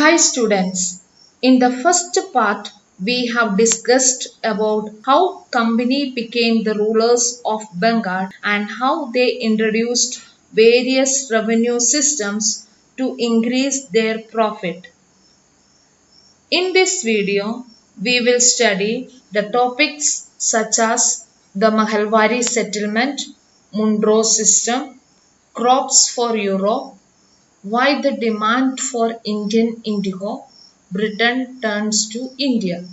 Hi students, in the first part we have discussed about how company became the rulers of Bengal and how they introduced various revenue systems to increase their profit. In this video, we will study the topics such as the Mahalwari settlement, Monroe system, crops for Europe, why the demand for Indian indigo, Britain turns to India.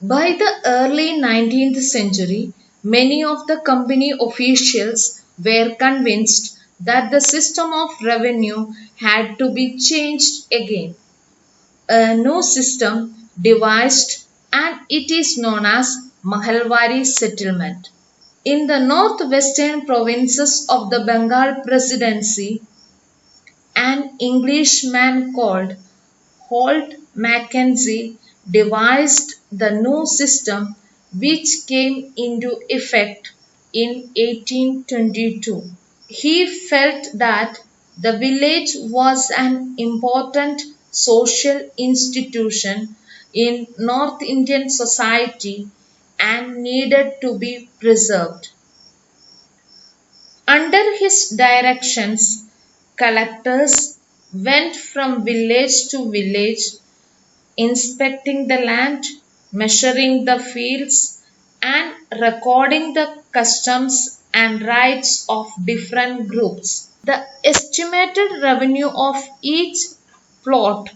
By the early 19th century, many of the company officials were convinced that the system of revenue had to be changed again. A new system devised and it is known as Mahalwari settlement. In the northwestern provinces of the Bengal Presidency, an Englishman called Holt Mackenzie devised the new system which came into effect in 1822. He felt that the village was an important social institution in North Indian society and needed to be preserved. Under his directions, collectors went from village to village, inspecting the land, measuring the fields, and recording the customs and rights of different groups. The estimated revenue of each plot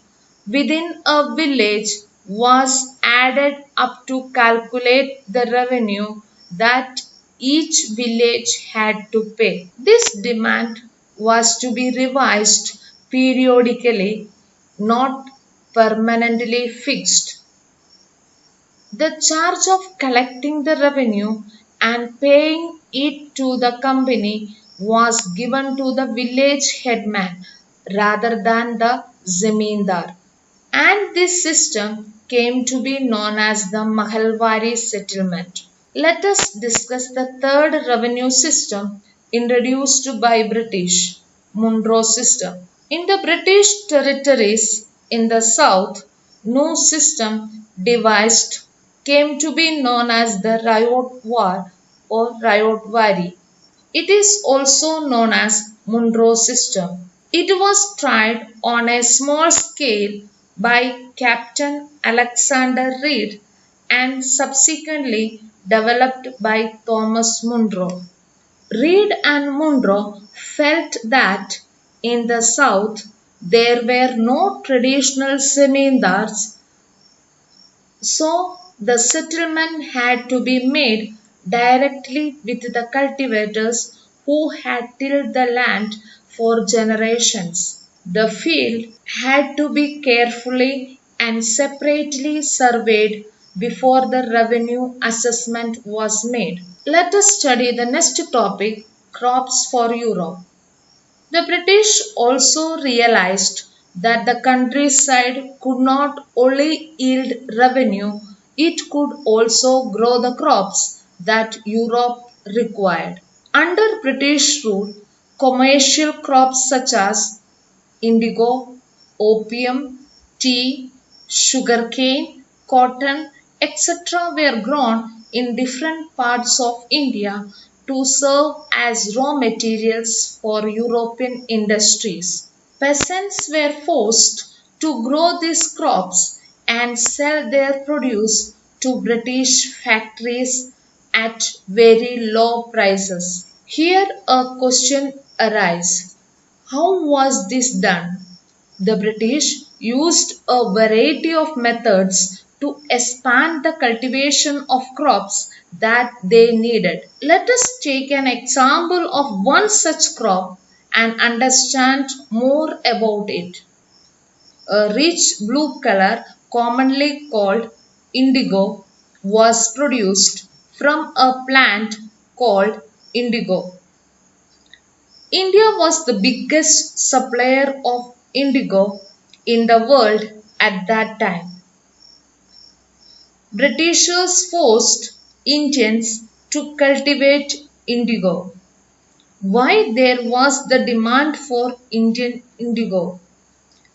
within a village was added up to calculate the revenue that each village had to pay. This demand was to be revised periodically, not permanently fixed. The charge of collecting the revenue and paying it to the company was given to the village headman rather than the zamindar. And this system came to be known as the Mahalwari settlement. Let us discuss the third revenue system introduced by British, Monroe system. In the British territories in the south, no system devised came to be known as the Riot War or Riotwari. It is also known as Monroe system. It was tried on a small scale by Captain Alexander Reid and subsequently developed by Thomas Monroe. Reid and Monroe felt that in the south there were no traditional zamindars, so the settlement had to be made directly with the cultivators who had tilled the land for generations. The field had to be carefully and separately surveyed before the revenue assessment was made. Let us study the next topic, crops for Europe. The British also realized that the countryside could not only yield revenue, it could also grow the crops that Europe required. Under British rule, commercial crops such as indigo, opium, tea, sugarcane, cotton, etc. were grown in different parts of India to serve as raw materials for European industries. Peasants were forced to grow these crops and sell their produce to British factories at very low prices. Here a question arises. How was this done? The British used a variety of methods to expand the cultivation of crops that they needed. Let us take an example of one such crop and understand more about it. A rich blue color, commonly called indigo, was produced from a plant called indigo. India was the biggest supplier of indigo in the world at that time. Britishers forced Indians to cultivate indigo. Why there was the demand for Indian indigo?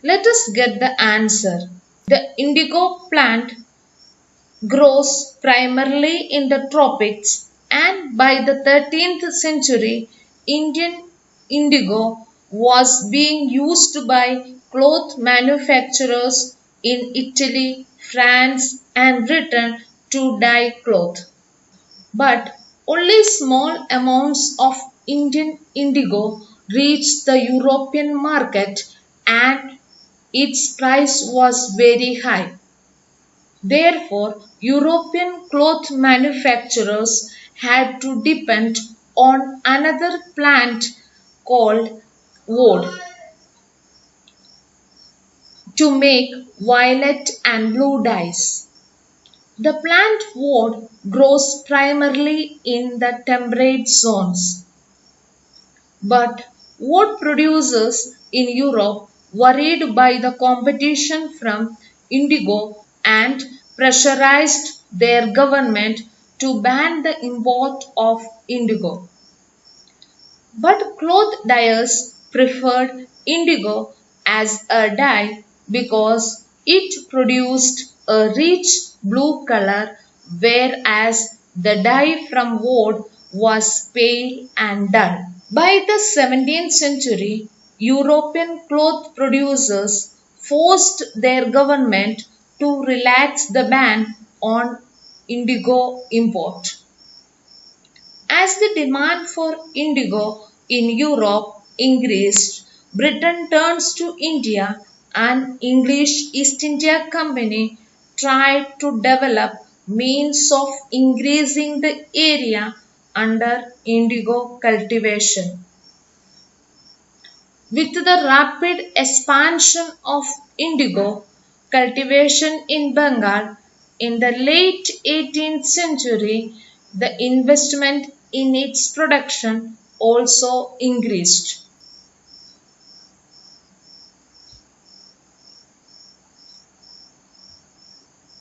Let us get the answer. The indigo plant grows primarily in the tropics, and by the 13th century, Indian indigo was being used by cloth manufacturers in Italy, France, and Britain to dye cloth. But only small amounts of Indian indigo reached the European market, and its price was very high. Therefore, European cloth manufacturers had to depend on another plant called woad to make violet and blue dyes. The plant woad grows primarily in the temperate zones, but wood producers in Europe, worried by the competition from indigo, and pressurized their government to ban the import of indigo. But cloth dyers preferred indigo as a dye because it produced a rich blue color, whereas the dye from wood was pale and dull. By the 17th century, European cloth producers forced their government to relax the ban on indigo import. As the demand for indigo in Europe increased, Britain turns to India, and English East India Company tried to develop means of increasing the area under indigo cultivation. With the rapid expansion of indigo cultivation in Bengal in the late 18th century, the investment in its production also increased.